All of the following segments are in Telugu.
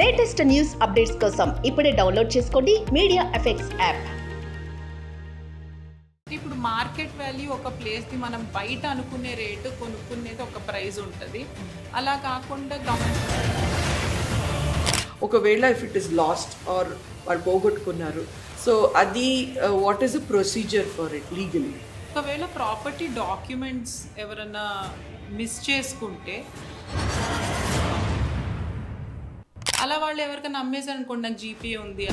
లేటెస్ట్ న్యూస్ అప్డేట్స్ కోసం ఇప్పుడే డౌన్లోడ్ చేసుకోండి మీడియా ఎఫెక్ట్స్ యాప్. ఇప్పుడు మార్కెట్ వాల్యూ ఒక ప్లేస్ని మనం బయట అనుకునే రేటు కొనుక్కునేది ఒక ప్రైస్ ఉంటుంది. అలా కాకుండా ఒకవేళ if it is lost or వాళ్ళు పోగొట్టుకున్నారు, సో అది what is the procedure for it legally? ఒకవేళ ప్రాపర్టీ డాక్యుమెంట్స్ ఎవరైనా మిస్ చేసుకుంటే, అలా వాళ్ళు ఎవరికైనా అమ్మేశారు అనుకోండి, నాకు జీపే ఉంది,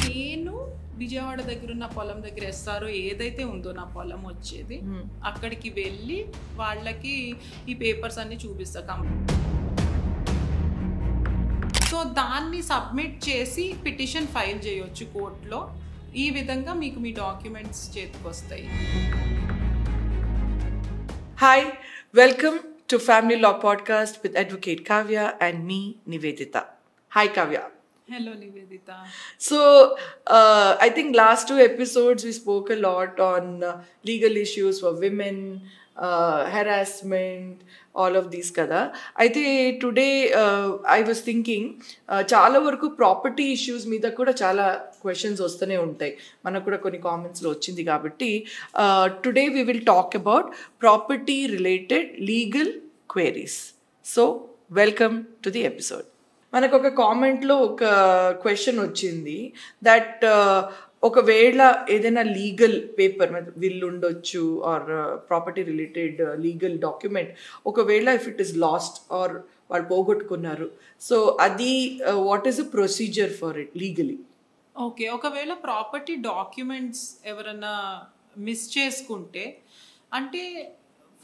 నేను విజయవాడ దగ్గర ఉన్న పొలం దగ్గర ఎస్ఆర్ఓ ఏదైతే ఉందో నా పొలం వచ్చేది, అక్కడికి వెళ్ళి వాళ్ళకి ఈ పేపర్స్ అన్ని చూపిస్తా. సో దాన్ని సబ్మిట్ చేసి పిటిషన్ ఫైల్ చేయొచ్చు కోర్టులో. ఈ విధంగా మీకు మీ డాక్యుమెంట్స్ చేతికి వస్తాయి. Hi, welcome to Family Law Podcast with Advocate Kavya and me, Nivedita. Hi Kavya. Hello Nivedita. So I think last two episodes we spoke a lot on legal issues for women, harassment, all of these kada. Aithe today I was thinking చాలా వరకు ప్రాపర్టీ ఇష్యూస్ మీద కూడా చాలా క్వశ్చన్స్ వస్తూనే ఉంటాయి. మనకు కూడా కొన్ని కామెంట్స్లో వచ్చింది కాబట్టి today we will talk about property related legal queries. So welcome to the episode. మనకు ఒక కామెంట్లో ఒక క్వశ్చన్ వచ్చింది దట్ ఒకవేళ ఏదైనా లీగల్ పేపర్ విల్ ఉండొచ్చు or property related legal document, ఒకవేళ if it is lost or వాళ్ళు పోగొట్టుకున్నారు, సో అది what is the procedure for it legally? Okay, ఒకవేళ ప్రాపర్టీ డాక్యుమెంట్స్ ఎవరైనా మిస్ చేసుకుంటే, అంటే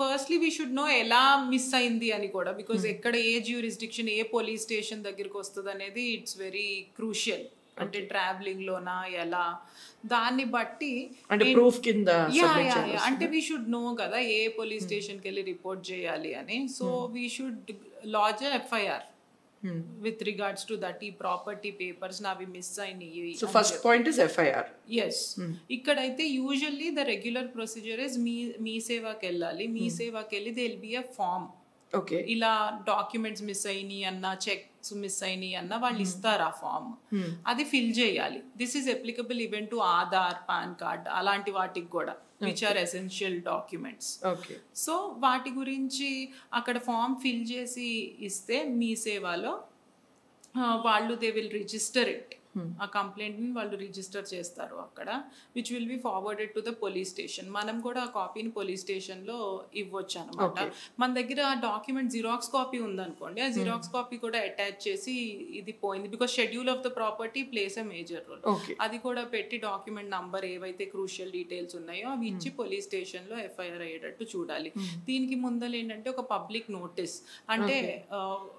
ఫస్ట్లీ వీ షుడ్ నో ఎలా మిస్ అయింది అని కూడా, బికాజ్ ఎక్కడ ఏ జ్యూరిస్డిక్షన్ ఏ పోలీస్ స్టేషన్ దగ్గరికి వస్తుంది అనేది ఇట్స్ వెరీ క్రూషియల్. అంటే ట్రావెలింగ్ లోనా ఎలా, దాన్ని బట్టి అంటే ప్రూఫ్ కింద అంటే వీ షుడ్ నో కదా ఏ పోలీస్ స్టేషన్కి వెళ్ళి రిపోర్ట్ చేయాలి అని. So we should lodge FIR with regards to that ఈ ప్రాపర్టీ పేపర్స్ నావి మిస్ అయినాయి. So first point is FIR. Yes, ఇక్కడైతే usually the regular procedure is మీ సేవాకి వెళ్ళాలి. మీ సేవాకి వెళ్ళి they will be a form. Okay, ఇలా డాక్యుమెంట్స్ మిస్ అయినాయి అన్న, చెక్స్ మిస్ అయినాయి అన్న వాళ్ళు ఇస్తారు ఆ ఫామ్. అది ఫిల్ చేయాలి. This is applicable even to Aadhaar, PAN card, అలాంటి వాటికి కూడా, which are essential documents. So వాటి గురించి అక్కడ ఫామ్ ఫిల్ చేసి ఇస్తే మీ సేవలో వాళ్ళు దే విల్ రిజిస్టర్ ఇట్. ఆ కంప్లైంట్ని వాళ్ళు రిజిస్టర్ చేస్తారు అక్కడ, which will be forwarded to the police station. మనం కూడా ఆ కాపీని పోలీస్ స్టేషన్లో ఇవ్వచ్చు అనమాట. మన దగ్గర ఆ డాక్యుమెంట్ జిరాక్స్ కాపీ ఉందనుకోండి, ఆ జిరాక్స్ కాపీ కూడా అటాచ్ చేసి ఇది పోయింది, because schedule of the property plays a major role. అది కూడా పెట్టి డాక్యుమెంట్ నంబర్ ఏవైతే క్రూషియల్ డీటెయిల్స్ ఉన్నాయో అవి ఇచ్చి పోలీస్ స్టేషన్లో ఎఫ్ఐఆర్ అయ్యేటట్టు చూడాలి. దీనికి ముందర ఏంటంటే ఒక పబ్లిక్ నోటీస్, అంటే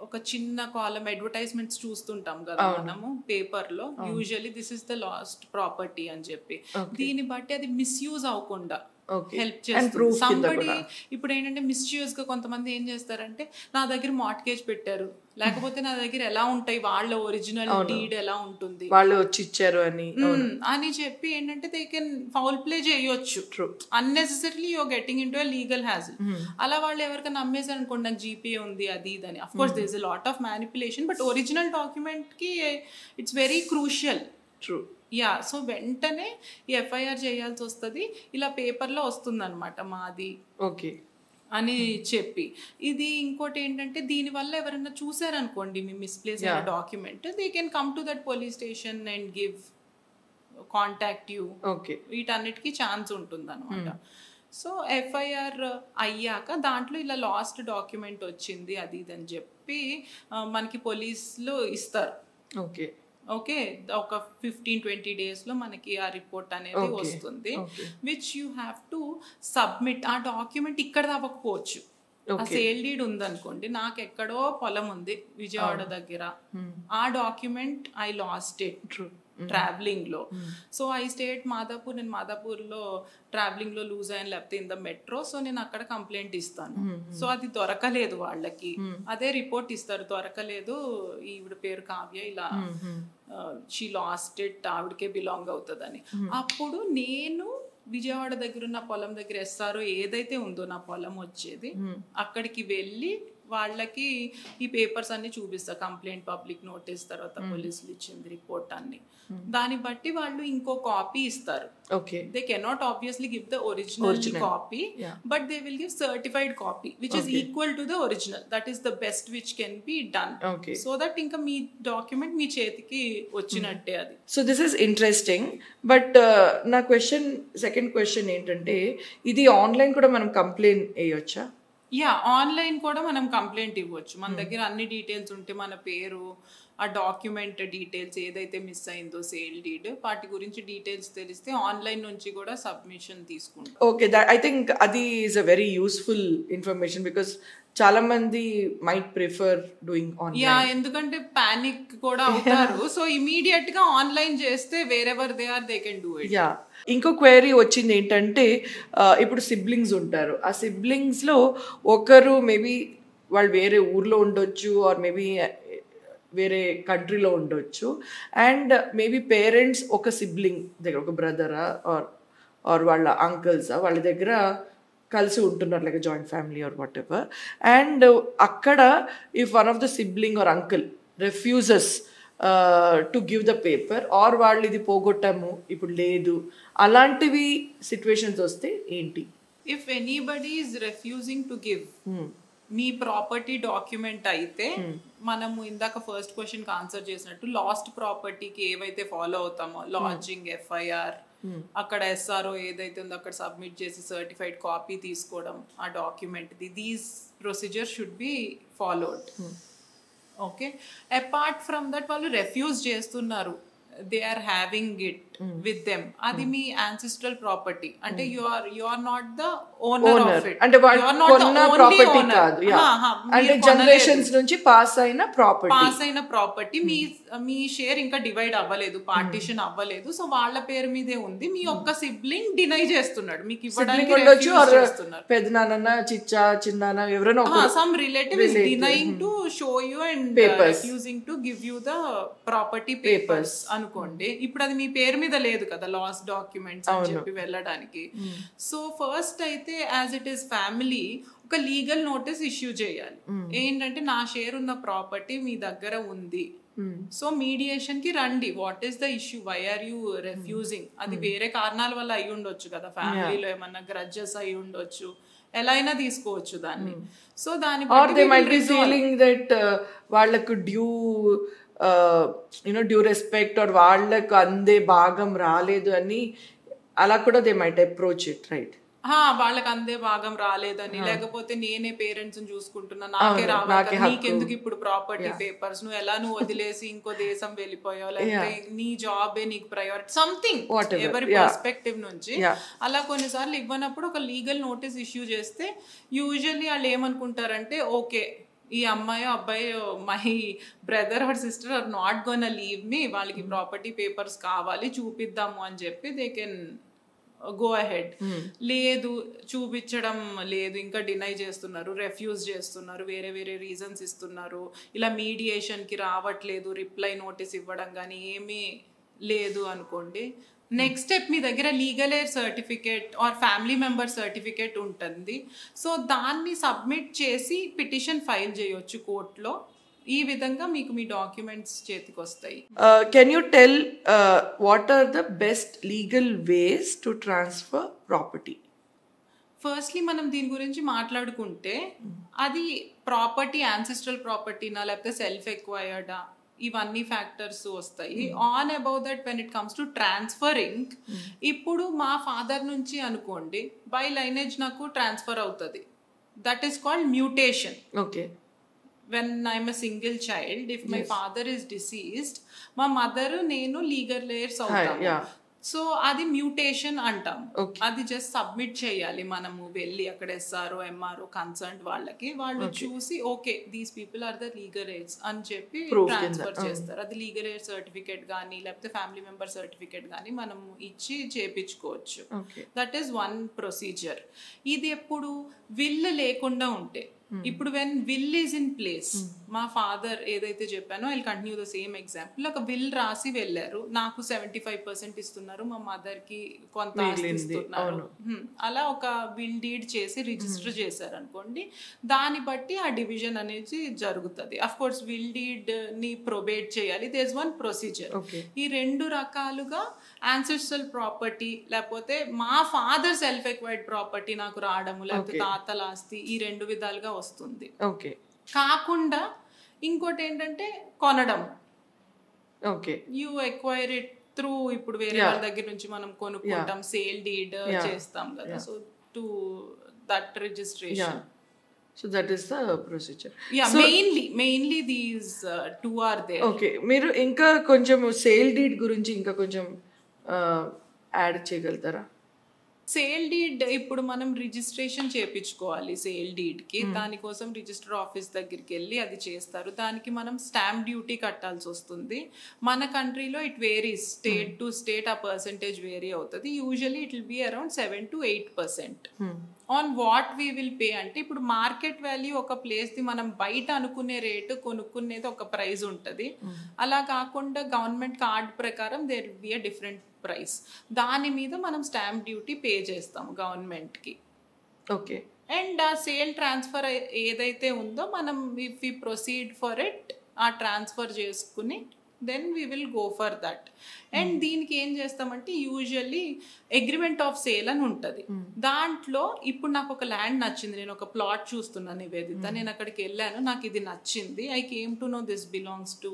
ఒక చిన్న కాలం అడ్వర్టైజ్మెంట్స్ చూస్తుంటాం కదా మనము పేపర్లో, usually this is the last property అని చెప్పి. దీన్ని బట్టి అది మిస్యూజ్ అవ్వకుండా హెల్ప్ చేస్తుంది. సంబడి ఇప్పుడు ఏంటంటే మిస్యూజ్ గా కొంతమంది ఏం చేస్తారంటే, నా దగ్గర మార్ట్గేజ్ పెట్టారు, లేకపోతే నా దగ్గర ఎలా ఉంటాయి వాళ్ళ ఒరిజినల్ డీడ్ ఎలా ఉంటుంది, వాళ్ళు వచ్చి ఇచ్చారు అని చెప్పి ఏంటంటే దే కెన్ ఫౌల్ ప్లే చేయొచ్చు. Unnecessarily you're getting in to a legal hassle. అలా వాళ్ళు ఎవరికైనా అమ్మేశారు అనుకోండి, నాకు జీపే ఉంది అది ఇదని, of course there is a lot of manipulation, but original document కి it's very crucial. True. Ya, so వెంటనే ఈ ఎఫ్ఐఆర్ చేయాల్సి వస్తుంది. ఇలా పేపర్లో వస్తుంది అనమాట మాది ఓకే అని చెప్పి. ఇది ఇంకోటి ఏంటంటే, దీనివల్ల ఎవరైనా చూసారనుకోండి మీ మిస్ప్లేస్ అయిన document, they can come to that police station and give contact you. Okay, వీటన్నిటికీ ఛాన్స్ ఉంటుంది అనమాట. సో ఎఫ్ఐఆర్ అయ్యాక దాంట్లో ఇలా లాస్ట్ డాక్యుమెంట్ వచ్చింది అది ఇది అని చెప్పి మనకి పోలీసులు ఇస్తారు. ఓకే ఓకే, ఒక 15-20 డేస్లో మనకి ఆ రిపోర్ట్ అనేది వస్తుంది, which you have to submit. ఆ డాక్యుమెంట్ ఇక్కడ అవ్వకపోవచ్చు. ఆ సేల్ డీడ్ ఉందనుకోండి, నాకు ఎక్కడో పొలం ఉంది విజయవాడ దగ్గర, ఆ document I lost it travelling లో. సో ఐ స్టేట్ మాదాపూర్, నేను మాదాపూర్లో ట్రావెలింగ్ లో లూజ్ అయ్యాను, లేకపోతే ఇన్ ద మెట్రో, సో నేను అక్కడ కంప్లైంట్ ఇస్తాను. సో అది దొరకలేదు వాళ్ళకి, అదే రిపోర్ట్ ఇస్తారు, దొరకలేదు, ఈవిడ పేరు కావ్య, ఇలా షీ లాస్ట్ ఇట్, ఆవిడకే బిలాంగ్ అవుతుందని. అప్పుడు నేను విజయవాడ దగ్గర ఉన్న పొలం దగ్గర ఎస్ఆర్ఓ ఏదైతే ఉందో నా పొలం వచ్చేది, అక్కడికి వెళ్ళి వాళ్ళకి ఈ పేపర్స్ అన్ని చూపిస్తారు, కంప్లైంట్ పబ్లిక్ నోటీస్, తర్వాత పోలీసులు ఇచ్చింది రిపోర్ట్ అన్ని. దాన్ని బట్టి వాళ్ళు ఇంకో కాపీ ఇస్తారు. They cannot obviously give the original copy, but they will give certified copy which is equal to the original. That is the best which can be done, so that ఇంకా మీ డాక్యుమెంట్ మీ చేతికి వచ్చినట్టే అది. So this is interesting. But నా సెకండ్ క్వశ్చన్ ఏంటంటే, ఇది ఆన్లైన్ కూడా మనం కంప్లైంట్ వేయొచ్చా? యా, ఆన్లైన్ కూడా మనం కంప్లైంట్ ఇవ్వచ్చు. మన దగ్గర అన్ని డీటెయిల్స్ ఉంటే, మన పేరు, ఆ డాక్యుమెంట్ డీటెయిల్స్ ఏదైతే మిస్ అయిందో సేల్ డీడ్, వాటి గురించి డీటెయిల్స్ తెలిస్తే ఆన్లైన్ నుంచి కూడా సబ్మిషన్ తీసుకుంటాం. ఓకే, ఐ థింక్ అది is a very useful information because చాలా మంది might prefer doing online. Yeah, ఎందుకంటే పానిక్ కూడా అవుతారు. సో ఇమీడియట్ గా ఆన్లైన్ చేస్తే wherever they are they can do it. Yeah, ఇంకో క్వైరీ వచ్చింది ఏంటంటే, ఇప్పుడు సిబ్లింగ్స్ ఉంటారు. ఆ సిబ్లింగ్స్ లో ఒకరు మేబీ వాళ్ళు వేరే ఊర్లో ఉండొచ్చు, ఆర్ మేబీ వేరే కంట్రీలో ఉండొచ్చు, అండ్ మేబీ పేరెంట్స్ ఒక సిబ్లింగ్ దగ్గర, ఒక బ్రదరా ఆర్ వాళ్ళ అంకుల్సా వాళ్ళ దగ్గర కలిసి ఉంటున్నారు, like joint family or whatever. And అక్కడ if one of the sibling or uncle refuses to give the paper, or వాళ్ళు ఇది పోగొట్టాము ఇప్పుడు లేదు, అలాంటివి సిచ్యువేషన్స్ వస్తే ఏంటి? If anybody is refusing to give me property document అయితే, మనము ఇందాక ఫస్ట్ క్వశ్చన్ కి ఆన్సర్ చేసినట్టు లాస్ట్ ప్రాపర్టీకి ఏవైతే ఫాలో అవుతామో, లాడ్జింగ్, ఎఫ్ఐఆర్, అక్కడ ఎస్ఆర్ఓ ఏదైతే ఉందో అక్కడ సబ్మిట్ చేసి సర్టిఫైడ్ కాపీ తీసుకోవడం ఆ డాక్యుమెంట్ ది, these procedure should be followed. Okay, apart from that వాళ్ళు రెఫ్యూజ్ చేస్తున్నారు, they are having it with them, అది మీ యాన్సిస్ట్రల్ ప్రాపర్టీ. అంటే you are not the owner of it, అంటే వాళ్ళు కొన్న ప్రాపర్టీ కాదు, అంటే జనరేషన్స్ నుంచి పాస్ అయిన ప్రాపర్టీ. మీ షేర్ ఇంకా డివైడ్ అవ్వలేదు, పార్టిషన్ అవ్వలేదు, సో వాళ్ళ పేరు మీదే ఉంది. మీ ఒక్క సిబ్లింగ్ డినై చేస్తున్నాడు మీకు ఇవ్వడానికి, పెద్దనాన్న, చిచ్చా, చిన్నాన్న, ఎవరైనా some relative is denying to show you and refusing to give you the property papers అనుకోండి. ఇప్పుడు అది మీ పేరు మీద లేదు కదా, లాస్ట్ డాక్యుమెంట్స్ అని చెప్పి వెళ్ళడానికి. సో ఫస్ట్ అయితే యాజ్ ఇట్ ఈస్ ఫ్యామిలీ ఒక లీగల్ నోటీస్ ఇష్యూ చేయాలి. ఏంటంటే నా షేర్ ఉన్న ప్రాపర్టీ మీ దగ్గర ఉంది, సో మీడియేషన్ కి రండి, what is the issue, why are you refusing. అది వేరే కారణాల వల్ల అయి ఉండొచ్చు కదా, ఫ్యామిలీలో ఏమన్నా గ్రడ్జెస్ అయి ఉండొచ్చు, ఎలా అయినా తీసుకోవచ్చు దాన్ని. సో దాని వాళ్ళకు డ్యూ రెస్పెక్ట్ ఆర్ వాళ్ళకు అందే భాగం రాలేదు అని అలా కూడా they might approach it, right? వాళ్ళకి అందే భాగం రాలేదని, లేకపోతే నేనే పేరెంట్స్ చూసుకుంటున్నా, నాకే రావాలి, నీకెందుకు ఇప్పుడు ప్రాపర్టీ పేపర్స్, నువ్వు ఎలా నువ్వు వదిలేసి ఇంకో దేశం వెళ్ళిపోయావు, లేకపోతే నీ జాబే నీకు ప్రయారిటీ, సంథింగ్ ఎవరి పర్స్పెక్టివ్ నుంచి. అలా కొన్నిసార్లు ఇవ్వనప్పుడు ఒక లీగల్ నోటీస్ ఇష్యూ చేస్తే యూజువల్లీ వాళ్ళు ఏమనుకుంటారంటే, ఓకే ఈ అమ్మాయో అబ్బాయో my brother or sister or not gonna leave me, వాళ్ళకి ప్రాపర్టీ పేపర్స్ కావాలి చూపిద్దాము అని చెప్పి దే కెన్ గో అహెడ్. లేదు, చూపించడం లేదు, ఇంకా డినై చేస్తున్నారు, రెఫ్యూజ్ చేస్తున్నారు, వేరే వేరే రీజన్స్ ఇస్తున్నారు, ఇలా మీడియేషన్కి రావట్లేదు, రిప్లై నోటీస్ ఇవ్వడం కానీ ఏమీ లేదు అనుకోండి, నెక్స్ట్ స్టెప్ మీ దగ్గర legal heir certificate or family member certificate ఉంటుంది. సో దాన్ని సబ్మిట్ చేసి పిటిషన్ ఫైల్ చేయొచ్చు కోర్టులో. ఈ విధంగా మీకు మీ డాక్యుమెంట్స్ చేతికి వస్తాయి. Can you tell what are the best legal ways to transfer property? Firstly మనం దీని గురించి మాట్లాడుకుంటే, అది ప్రాపర్టీ యాన్సిస్ట్రల్ ప్రాపర్టీనా లేకపోతే సెల్ఫ్ ఎక్వైర్డా, ఇవన్నీ ఫ్యాక్టర్స్ వస్తాయి. On about that when it comes to transferring, ఇప్పుడు మా ఫాదర్ నుంచి అనుకోండి బై లైనేజ్ నాకు ట్రాన్స్ఫర్ అవుతుంది, that is called mutation. Okay, when I'm a single child, if my father is deceased, మా మదర్ నేను లీగల్ లేయర్స్ అవుతాము. సో అది మ్యూటేషన్ అంటాం. అది జస్ట్ సబ్మిట్ చేయాలి మనము వెళ్ళి అక్కడ ఎస్ఆర్ఓ ఎంఆర్ఓ కన్సర్న్ వాళ్ళకి, వాళ్ళు చూసి okay these people are the legal aids అని చెప్పి ట్రాన్స్ఫర్ చేస్తారు. అది లీగల్ ఎయిడ్ సర్టిఫికేట్ కానీ లేకపోతే ఫ్యామిలీ మెంబర్ సర్టిఫికేట్ కానీ మనం ఇచ్చి చేపించుకోవచ్చు. That is one procedure. ఇది ఎప్పుడు విల్ లేకుండా ఉంటే, ఇప్పుడు when will is in place, మా ఫాదర్ ఏదైతే చెప్పానో I continue the same example. ఒక విల్ రాసి వెళ్ళారు, నాకు 75% ఇస్తున్నారు, మా మదర్ కి కొంత ఇస్తున్నారు. అలా ఒక విల్ డీడ్ చేసి రిజిస్టర్ చేశారు అనుకోండి, దాన్ని బట్టి ఆ డివిజన్ అనేది జరుగుతుంది. అఫ్ కోర్స్ విల్ డీడ్ ని ప్రొబేట్ చేయాలి, దేర్ ఇస్ వన్ ప్రొసీజర్. ఈ రెండు రకాలుగా యాన్సెస్ట్రల్ ప్రాపర్టీ లేకపోతే మా ఫాదర్ సెల్ఫ్ ఎక్వైర్డ్ ప్రాపర్టీ నాకు రావడము, లేకపోతే తాతల ఆస్తి, ఈ రెండు విధాలుగా వస్తుంది. ఓకే, కాకుండా ఇంకోటి ఏంటంటే కొనడం. Okay, you acquire it through, ఇప్పుడు వేరే వాళ్ళ దగ్గర నుంచి మనం కొనుక్కుంటాం, సేల్ డీడ్ చేస్తాం కదా, so to that registration. So that is the procedure. Mainly these two are there. Okay, మీరు ఇంకా కొంచెం సేల్ డీడ్ గురించి ఇంకా కొంచెం యాడ్ చేయగలుగుతారా? సేల్ డీడ్ ఇప్పుడు మనం రిజిస్ట్రేషన్ చేయించుకోవాలి సేల్ డీడ్ కి. దానికోసం రిజిస్టర్ ఆఫీస్ దగ్గరికి వెళ్ళి అది చేస్తారు. దానికి మనం స్టాంప్ డ్యూటీ కట్టాల్సి వస్తుంది. మన కంట్రీలో it varies, state to state ఆ పర్సెంటేజ్ వేరీ అవుతుంది. Usually it will be around 7 to 8%. On what we will pay అంటే, ఇప్పుడు మార్కెట్ వాల్యూ ఒక ప్లేస్ ది మనం బయట అనుకునే రేటు కొనుక్కునేది ఒక ప్రైస్ ఉంటుంది. అలా కాకుండా గవర్నమెంట్ కార్డ్ ప్రకారం there will be a different price. దాని మీద మనం స్టాంప్ డ్యూటీ పే చేస్తాం గవర్నమెంట్ కి. ఓకే, అండ్ ఆ సేల్ ట్రాన్స్ఫర్ ఏదైతే ఉందో మనం if we proceed for it, ఆ ట్రాన్స్ఫర్ చేసుకుని then we will go for that. And దీనికి ఏం చేస్తామంటే యూజువల్లీ అగ్రిమెంట్ ఆఫ్ సేల్ అని ఉంటుంది. దాంట్లో ఇప్పుడు నాకు ఒక ల్యాండ్ నచ్చింది, నేను ఒక ప్లాట్ చూస్తున్నాను నివేదిత, నేను అక్కడికి వెళ్ళాను, నాకు ఇది నచ్చింది, I came to know this belongs to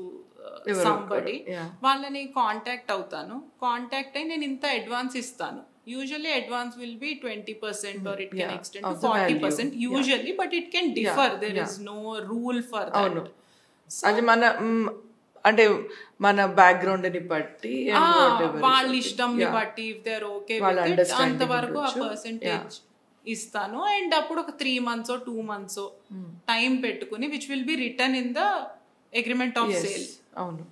somebody. వాళ్ళని కాంటాక్ట్ అవుతాను, కాంటాక్ట్ అయి నేను ఇంత అడ్వాన్స్ ఇస్తాను. Usually advance will be 20% or it can extend to 40% usually, but it can differ. There is no rule for that. అది మన అంటే మన బ్యాక్గ్రౌండ్ ని బట్టి వాళ్ళ ఇష్టం ని బట్టి if they are okay with it అంతవరకు ఆ పర్సెంటేజ్ ఇస్తాను. అండ్ అప్పుడు ఒక 3 months or 2 months టైం పెట్టుకుని which will be return in the agreement of sale. అవును,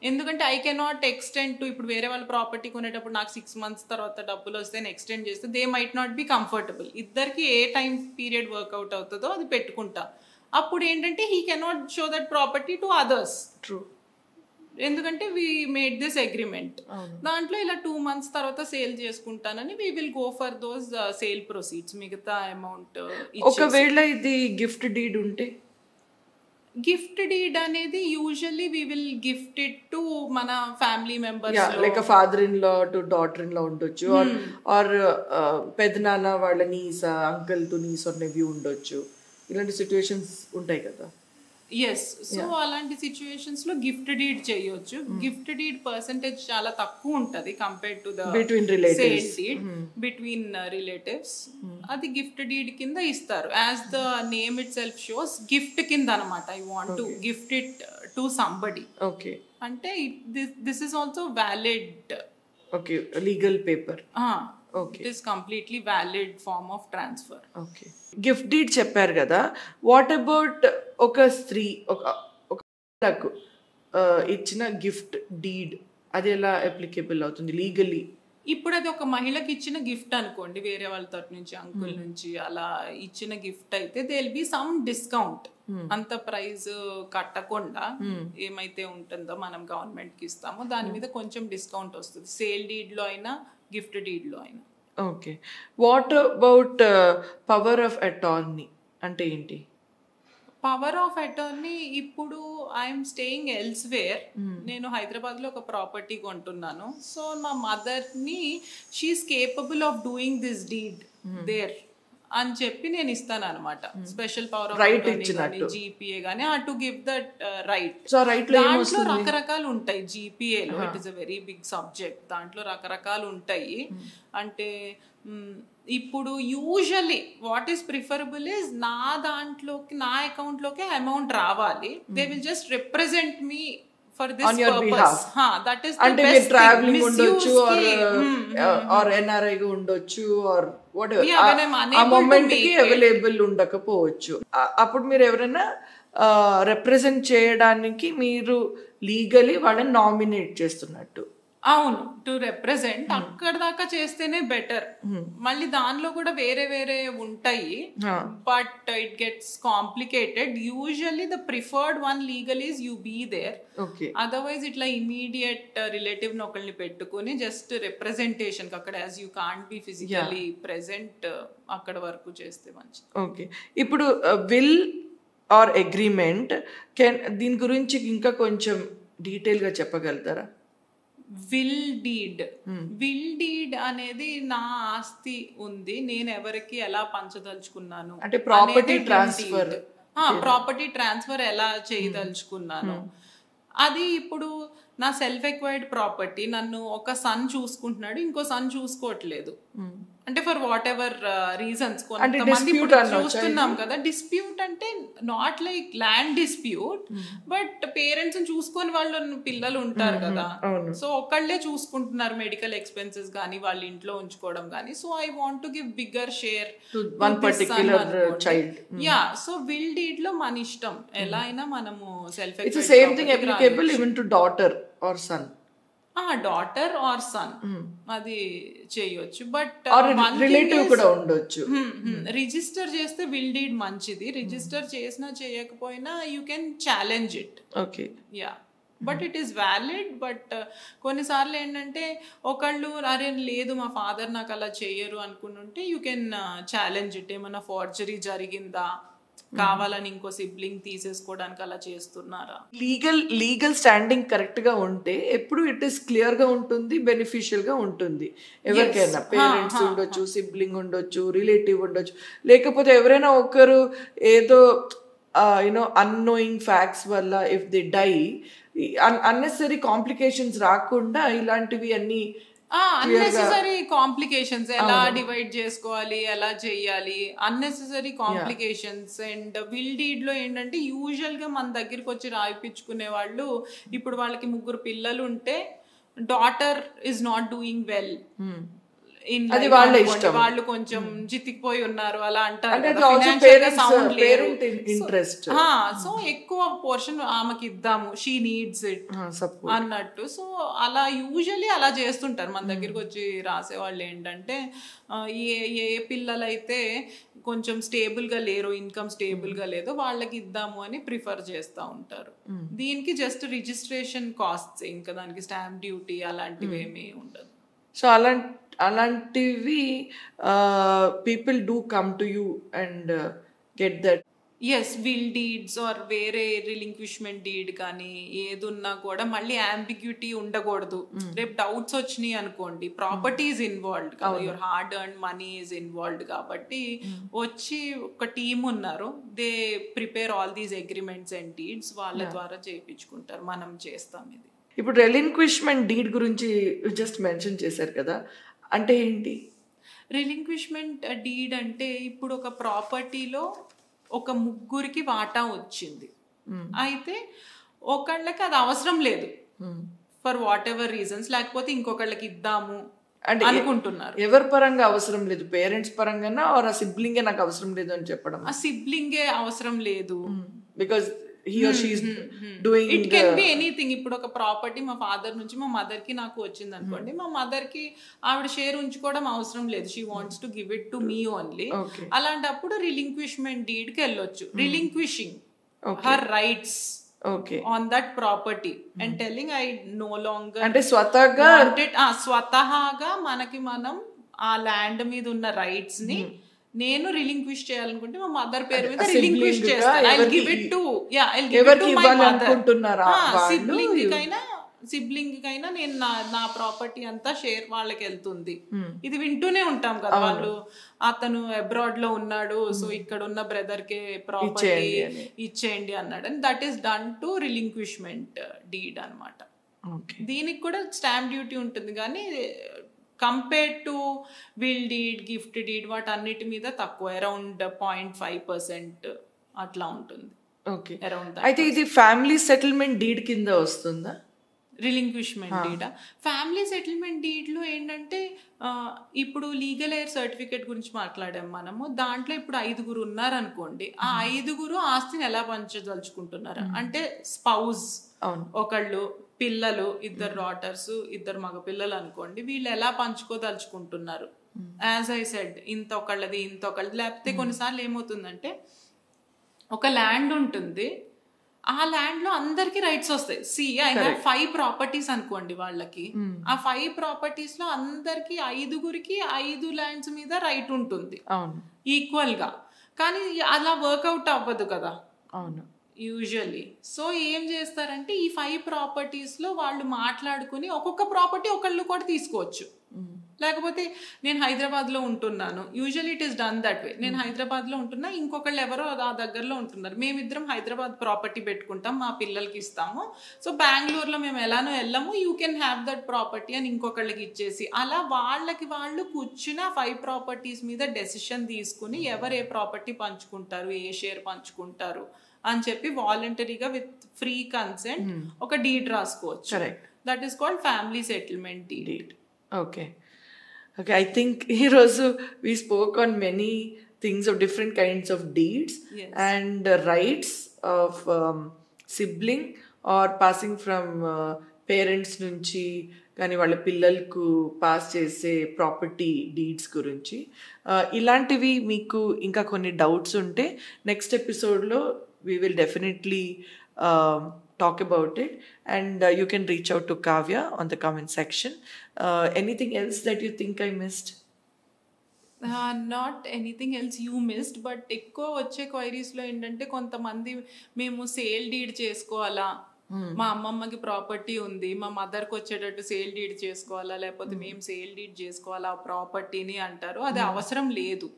ఎందుకంటే ఐ కెనాట్ ఎక్స్టెండ్ టు, ఇప్పుడు వేరే వాళ్ళ ప్రాపర్టీ కొనేటప్పుడు నాకు 6 months తర్వాత డబ్బులు వస్తే ఎక్స్టెండ్ చేస్తే they might not be comfortable. ఇద్దరికి ఏ టైం పీరియడ్ వర్క్అవుట్ అవుతుందో అది పెట్టుకుంటా. అప్పుడు ఏంటంటే he cannot show that property to others. True, ఎందుకంటే వీ మేడ్ దిస్ అగ్రిమెంట్. దాంట్లో ఇలా 2 months తర్వాత సేల్ చేసుకుంటానని we will go for those sale proceeds. మిగతా అమౌంట్ ఒకవేళ ఇది గిఫ్ట్ డీడ్ ఉంటే, గిఫ్ట్ డీడ్ అనేది usually we will gift it to మన family members, like father in law to daughter in law ఉండొచ్చు, ఆర్ పెద్దనాన్న వాళ్ళ niece, uncle to niece or nephew ఉండొచ్చు. ఇలాంటి సిచ్యువేషన్స్ ఉంటాయి కదా. ఎస్, సో అలాంటి సిచ్యువేషన్స్ లో గిఫ్ట్ డీడ్ చేయొచ్చు. గిఫ్ట్ డీడ్ పర్సెంటేజ్ చాలా తక్కువ ఉంటది compare to the sale deed between relatives. అది గిఫ్ట్ డీడ్ కింద ఇస్తారు. As the name itself shows, gift కింద అనమాట. I want to gift it to somebody. Okay, అంటే this is also valid. Okay, legal paper. Okay. It is completely valid form of transfer. Okay. Gift deed చెప్పారు కదా, వాట్ అబౌట్ ఒక స్త్రీ ఒక ఇచ్చిన గిఫ్ట్ డీడ్, అది ఎలా అప్లికేబుల్ అవుతుంది లీగల్లీ? ఇప్పుడు అది ఒక మహిళకి ఇచ్చిన గిఫ్ట్ అనుకోండి, వేరే వాళ్ళ తరపు నుంచి అంకుల్ నుంచి అలా ఇచ్చిన గిఫ్ట్ అయితే they will be some discount. అంత ప్రైస్ కట్టకుండా ఏమైతే ఉంటుందో మనం గవర్నమెంట్ కి ఇస్తామో దాని మీద కొంచెం డిస్కౌంట్ వస్తుంది, సేల్ డీడ్ లో అయినా గిఫ్ట్ డీడ్ లో అయినా. Okay, what about power of attorney అంటే ఏంటి? పవర్ ఆఫ్ అటార్నీ, ఇప్పుడు ఐఎమ్ స్టేయింగ్ ఎల్స్వేర్, నేను హైదరాబాద్ లో ఒక ప్రాపర్టీ కొంటున్నాను. సో మా మదర్ ని she is capable of doing this deed there అని చెప్పి నేను ఇస్తాను అనమాట. Special power of attorney GPA గానీ టు గివ్ దట్ రైట్. దాంట్లో రకరకాలు ఉంటాయి. జీపీఏలో it is a very big subject. దాంట్లో రకరకాలు ఉంటాయి. అంటే ఇప్పుడు usually what is preferable is నా దాంట్లోకి, నా అకౌంట్ లోకి అమౌంట్ రావాలి. They will just represent me for this purpose. That is the అంటే మీరు ట్రావెలింగ్ ఉండొచ్చు, ఆర్ ఎన్ఆర్ఐ గా ఉండొచ్చు, ఆర్ వాట్ ఎవర్, ఆ మొమెంట్ కి అవైలబుల్ ఉండకపోవచ్చు. అప్పుడు మీరు ఎవరైనా రిప్రజెంట్ చేయడానికి మీరు లీగలీ వాళ్ళని నామినేట్ చేస్తున్నట్టు. అవును, టు రిప్రజెంట్ అక్కడ దాకా చేస్తేనే బెటర్. మళ్ళీ దానిలో కూడా వేరే వేరే ఉంటాయి, but it gets complicated. Usually the preferred one legal is you be there. Otherwise ఇట్లా ఇమీడియట్ రిలేటివ్ ని ఒకళ్ళని పెట్టుకుని జస్ట్ రిప్రజెంటేషన్ అక్కడ, as you can't be physically present, అక్కడ వరకు చేస్తే మంచిది. ఓకే, ఇప్పుడు విల్ ఆర్ అగ్రిమెంట్, దీని గురించి ఇంకా కొంచెం డీటెయిల్ గా చెప్పగలుగుతారా? విల్ డీడ్ అనేది నా ఆస్తి ఉంది, నేను ఎవరికి ఎలా పంచదలుచుకున్నాను అంటే ప్రాపర్టీ ట్రాన్స్ఫర్, ప్రాపర్టీ ట్రాన్స్ఫర్ ఎలా చేయదలుచుకున్నాను. అది ఇప్పుడు నా సెల్ఫ్ ఎక్వైర్డ్ ప్రాపర్టీ, నన్ను ఒక సన్ చూసుకుంటున్నాడు, ఇంకో సన్ చూసుకోవట్లేదు. అంటే ఫర్ వాట్ ఎవర్ రీజన్స్ కొంతమంది ఇప్పుడు చూస్తున్నాం కదా. డిస్ప్యూట్ అంటే not like land dispute, but parents చూసుకొని వాళ్ళు పిల్లలు ఉంటారు కదా, సో ఒకళ్ళే చూసుకుంటున్నారు మెడికల్ ఎక్స్పెన్సెస్ కానీ వాళ్ళ ఇంట్లో ఉంచుకోవడం కానీ. So I want to give bigger share one particular child. Yeah, so will deed లో మన ఇష్టం, ఎలా అయినా మనము self acquired same thing applicable even to daughter or son. Daughter or son అది చేయొచ్చు, బట్ రిలేటివ్ కూడా ఉండొచ్చు. రిజిస్టర్ చేస్తే విల్ డీడ్ మంచిది. రిజిస్టర్ చేసినా చేయకపోయినా you can challenge it. Okay, yeah, but it is valid. But కొన్నిసార్లు ఏంటంటే ఒకళ్ళు అరే లేదు మా ఫాదర్ నాకు అలా చేయరు అనుకుంటుంటే యూ కెన్ ఛాలెంజ్ ఇట్. ఏమన్నా ఫార్జరీ జరిగిందా, కావాలని ఇంకో సిబ్లింగ్ తీసేసుకోవడానికి అలా చేస్తున్నారా. లీగల్ స్టాండింగ్ కరెక్ట్ గా ఉంటే ఎప్పుడు ఇట్ ఈస్ క్లియర్ గా ఉంటుంది, బెనిఫిషియల్ గా ఉంటుంది ఎవరికైనా. పేరెంట్స్ ఉండొచ్చు, సిబ్లింగ్ ఉండొచ్చు, రిలేటివ్ ఉండొచ్చు, లేకపోతే ఎవరైనా ఒకరు ఏదో యునో అన్నోయింగ్ ఫ్యాక్ట్స్ వల్ల if they die, unnecessary complications రాకుండా ఇలాంటివి అన్ని అన్నెసెసరీ కాంప్లికేషన్స్ ఎలా డివైడ్ చేసుకోవాలి, ఎలా చెయ్యాలి, unnecessary complications. And will deed లో ఏంటంటే యూజువల్ గా మన దగ్గరికి వచ్చి రాయిపించుకునే వాళ్ళు, ఇప్పుడు వాళ్ళకి 3 పిల్లలు ఉంటే daughter is not doing well in life, వాళ్ళు కొంచెం చితికిపోయి ఉన్నారు అలా అంటారు, సో ఎక్కువ పోర్షన్ ఆమెకి ఇద్దాము, షీ నీడ్స్ ఇట్ అన్నట్టు. సో అలా యూజువల్లీ అలా చేస్తుంటారు. మన దగ్గరికి వచ్చి రాసే వాళ్ళు ఏంటంటే ఏ పిల్లలైతే కొంచెం స్టేబుల్ గా లేరు, ఇన్కమ్ స్టేబుల్ గా లేదో వాళ్ళకి ఇద్దాము అని ప్రిఫర్ చేస్తూ ఉంటారు. దీనికి జస్ట్ రిజిస్ట్రేషన్ కాస్ట్స్, ఇంకా దానికి స్టాంప్ డ్యూటీ అలాంటివి ఏమీ ఉండదు. సో అలాంటివి people do come to you and get that. Yes, will deeds are వేరే రిలింక్విష్మెంట్ డీడ్ కానీ ఏదున్నా కూడా మళ్ళీ అంబిగ్యూటీ ఉండకూడదు. రేపు డౌట్స్ వచ్చినాయి అనుకోండి, ప్రాపర్టీ ఈజ్ ఇన్వాల్వ్డ్ కదా, your hard earn money is involved కాబట్టి వచ్చి ఒక టీమ్ ఉన్నారు, they prepare all these agreements and deeds, వాళ్ళ ద్వారా చేయించుకుంటారు. మనం చేస్తాం ఇది. ఇప్పుడు రిలింక్విష్మెంట్ డీడ్ గురించి జస్ట్ మెన్షన్ చేశారు కదా, అంటే ఏంటి? రిలింక్విష్మెంట్ డీడ్ అంటే ఇప్పుడు ఒక ప్రాపర్టీలో ఒక 3కి వాటా వచ్చింది, అయితే ఒకళ్ళకి అది అవసరం లేదు ఫర్ వాట్ ఎవర్ రీజన్స్, లేకపోతే ఇంకొకళ్ళకి ఇద్దాము అంటే అనుకుంటున్నారు. ఎవరి పరంగా అవసరం లేదు, పేరెంట్స్ పరంగా ఆర్ ఆ సిబ్లింగే నాకు అవసరం లేదు అని చెప్పడం? ఆ సిబ్లింగే అవసరం లేదు, because he or she is doing it can be anything. ఇప్పుడు ఒక ప్రాపర్టీ మా ఫాదర్ నుంచి మా మదర్ కి నాకు వచ్చింది అనుకోండి, మా మదర్ కి ఆవిడ షేర్ ఉంచుకోవడం అవసరం లేదు, she wants to give it to me only. అలాంటప్పుడు రిలింక్విష్మెంట్ డీడ్ కి వెళ్ళొచ్చు, relinquishing her rights on that property and telling I no longer, అంటే స్వతహాగా మనకి మనం ఆ ల్యాండ్ మీద ఉన్న రైట్స్ ని నేను రిలింక్విష్ చేయాలనుకుంటే మా మదర్ పేరు మీద రిలింక్విష్ చేస్తాను. I give it to my mother. Sibling కైనా నేను నా ప్రాపర్టీ అంతా షేర్ వాళ్ళకి వెళ్తుంది. ఇది వింటూనే ఉంటాం కదా, వాళ్ళు అతను అబ్రాడ్ లో ఉన్నాడు సో ఇక్కడ ఉన్న బ్రదర్ కే ప్రాపర్టీ ఇచ్చేయండి అన్నాడు, and that is done to relinquishment deed అన్నమాట. దీనికి కూడా స్టాంప్ డ్యూటీ ఉంటుంది కానీ compare to will deed, gift deed వాటన్నిటి మీద తక్కువ, అరౌండ్ 0.5% అట్లా ఉంటుంది. ఓకే, అయితే ఇది ఫ్యామిలీ సెటిల్మెంట్ డీడ్ కింద వస్తుందా? Relinquishment deed. ఫ్యామిలీ సెటిల్మెంట్ డీడ్లో ఏంటంటే ఇప్పుడు లీగల్ ఎయిర్ సర్టిఫికేట్ గురించి మాట్లాడాం మనము. దాంట్లో ఇప్పుడు 5 ఉన్నారనుకోండి, ఆ 5 ఆస్తిని ఎలా పంచదలుచుకుంటున్నారు అంటే స్పౌజ్ ఒకళ్ళు, పిల్లలు 2 డాటర్స్ 2 మగ పిల్లలు అనుకోండి, వీళ్ళు ఎలా పంచుకోదలుచుకుంటున్నారు. యాజ్ ఐ సెడ్, ఇంతొకళ్ళది. లేకపోతే కొన్నిసార్లు ఏమవుతుందంటే ఒక ల్యాండ్ ఉంటుంది, ఆ ల్యాండ్ లో అందరికి రైట్స్ వస్తాయి. ఐ హ్యావ్ 5 ప్రాపర్టీస్ అనుకోండి వాళ్ళకి. ఆ 5 ప్రాపర్టీస్ లో అందరికి 5 5 ల్యాండ్స్ మీద రైట్ ఉంటుంది ఈక్వల్ గా. కానీ అలా వర్కౌట్ అవ్వదు కదా యూజువల్లీ. సో ఏం చేస్తారంటే ఈ 5 ప్రాపర్టీస్ లో వాళ్ళు మాట్లాడుకుని ఒక్కొక్క ప్రాపర్టీ ఒకళ్ళు కూడా తీసుకోవచ్చు. లేకపోతే నేను హైదరాబాద్ లో ఉంటున్నాను, usually it is done that way. నేను హైదరాబాద్ లో ఉంటున్నా, ఇంకొకళ్ళు ఎవరో ఆ దగ్గరలో ఉంటున్నారు, మేమిద్దరం హైదరాబాద్ ప్రాపర్టీ పెట్టుకుంటాం, మా పిల్లలకి ఇస్తాము. సో బెంగళూరులో మేము ఎలానో వెళ్ళాము, you can have that property అని ఇంకొకళ్ళకి ఇచ్చేసి, అలా వాళ్ళు కూర్చుని 5 ప్రాపర్టీస్ మీద డెసిషన్ తీసుకుని ఎవరు ఏ ప్రాపర్టీ పంచుకుంటారు, ఏ షేర్ పంచుకుంటారు అని చెప్పి వాలంటరీగా విత్ ఫ్రీ కన్సెంట్ ఒక డీడ్ రాసుకోవచ్చు. That is called family settlement deed. Okay, I think ఈరోజు we spoke on many things of different kinds of deeds and rights of sibling or passing from parents నుంచి కానీ వాళ్ళ పిల్లలకు పాస్ చేసే ప్రాపర్టీ డీడ్స్ గురించి. ఇలాంటివి మీకు ఇంకా కొన్ని డౌట్స్ ఉంటే నెక్స్ట్ ఎపిసోడ్లో we will definitely talk about it, and you can reach out to Kavya on the comment section. Anything else that you think I missed? Not anything else you missed, but ఎక్కువ వచ్చే క్వైరీస్లో ఏంటంటే కొంతమంది మేము సేల్ డీడ్ చేసుకోవాలా, మా అమ్మమ్మకి ప్రాపర్టీ ఉంది, మా మదర్కి వచ్చేటట్టు సేల్ డీడ్ చేసుకోవాలా, లేకపోతే మేము సేల్ డీడ్ చేసుకోవాలా ఆ ప్రాపర్టీని అంటారు. అది అవసరం లేదు.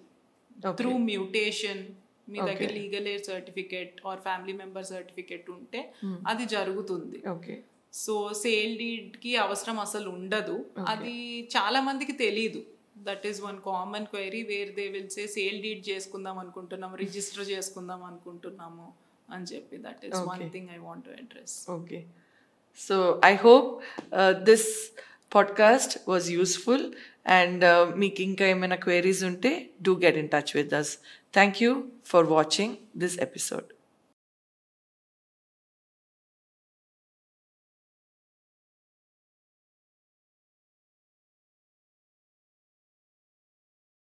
త్రూ మ్యూటేషన్ మీ దగ్గర legal heir certificate or family member certificate ఉంటే అది జరుగుతుంది. సో సేల్ డీడ్ కి అవసరం అసలు ఉండదు. అది చాలా మందికి తెలీదు. That is one common query where they will say sale deed చేసుకుందాం అనుకుంటున్నాము, రిజిస్టర్ చేసుకుందాం అనుకుంటున్నాము అని చెప్పి. That is one thing I want to address. Okay, so I hope this podcast was useful, and మీకు ఇంకా ఏమైనా క్వైరీస్ ఉంటే do get in touch with us. Thank you for watching this episode.